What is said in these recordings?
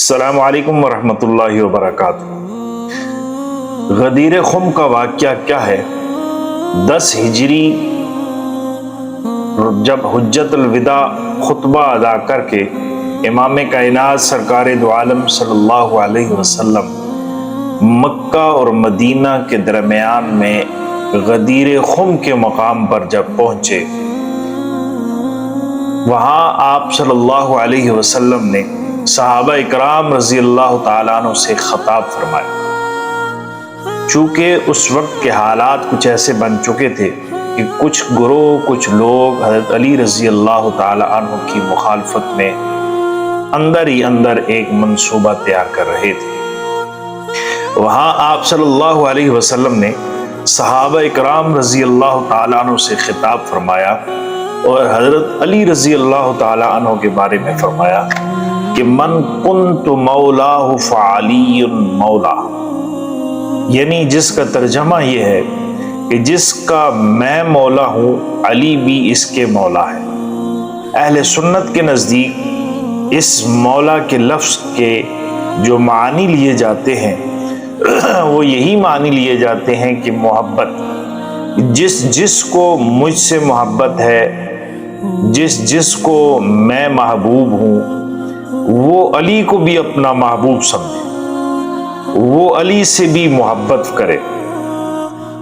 السلام علیکم ورحمۃ اللہ وبرکاتہ۔ غدیر خم کا واقعہ کیا ہے؟ 10 ہجری جب حجت الوداع خطبہ ادا کر کے امام کائنات سرکار دو عالم صلی اللہ علیہ وسلم مکہ اور مدینہ کے درمیان میں غدیر خم کے مقام پر جب پہنچے، وہاں آپ صلی اللہ علیہ وسلم نے صحابہ اکرام رضی اللہ تعالیٰ عنہ سے خطاب فرمایا۔ چونکہ اس وقت کے حالات کچھ ایسے بن چکے تھے کہ کچھ گروہ، کچھ لوگ حضرت علی رضی اللہ تعالیٰ عنہ کی مخالفت میں اندر ہی اندر ایک منصوبہ تیار کر رہے تھے۔ وہاں آپ صلی اللہ علیہ وسلم نے صحابہ اکرام رضی اللہ تعالیٰ عنہ سے خطاب فرمایا اور حضرت علی رضی اللہ تعالیٰ عنہ کے بارے میں فرمایا کہ من کنت مولاہ فعلی مولا، یعنی جس کا ترجمہ یہ ہے کہ جس کا میں مولا ہوں، علی بھی اس کے مولا ہے۔ اہل سنت کے نزدیک اس مولا کے لفظ کے جو معنی لیے جاتے ہیں وہ یہی معنی لیے جاتے ہیں کہ محبت، جس کو مجھ سے محبت ہے، جس کو میں محبوب ہوں، وہ علی کو بھی اپنا محبوب سمجھے، وہ علی سے بھی محبت کرے۔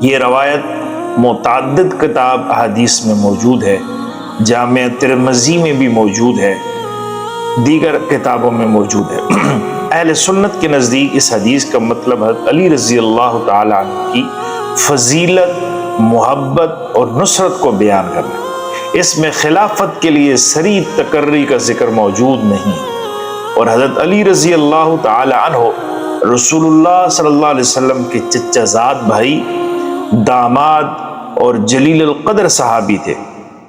یہ روایت متعدد کتاب احادیث میں موجود ہے، جامع ترمذی میں بھی موجود ہے، دیگر کتابوں میں موجود ہے۔ اہل سنت کے نزدیک اس حدیث کا مطلب حضرت علی رضی اللہ تعالیٰ عنہ کی فضیلت، محبت اور نصرت کو بیان کرنا۔ اس میں خلافت کے لیے صریح تقرری کا ذکر موجود نہیں، اور حضرت علی رضی اللہ تعالی عنہ رسول اللہ صلی اللہ علیہ وسلم کے چچا زاد بھائی، داماد اور جلیل القدر صحابی تھے،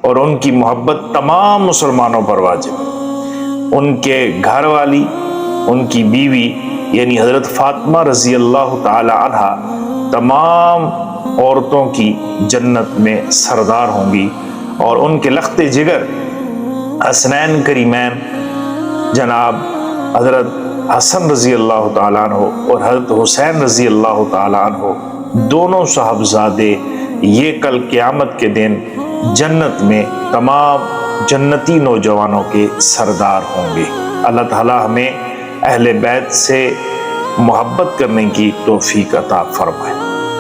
اور ان کی محبت تمام مسلمانوں پر واجب ہے۔ ان کے گھر والی، ان کی بیوی یعنی حضرت فاطمہ رضی اللہ تعالی عنہ تمام عورتوں کی جنت میں سردار ہوں گی، اور ان کے لخت جگر حسنین کریمین جناب حضرت حسن رضی اللہ تعالیٰ عنہ اور حضرت حسین رضی اللہ تعالیٰ عنہ دونوں صاحبزادے یہ کل قیامت کے دن جنت میں تمام جنتی نوجوانوں کے سردار ہوں گے۔ اللہ تعالیٰ ہمیں اہل بیت سے محبت کرنے کی توفیق عطا فرمائے۔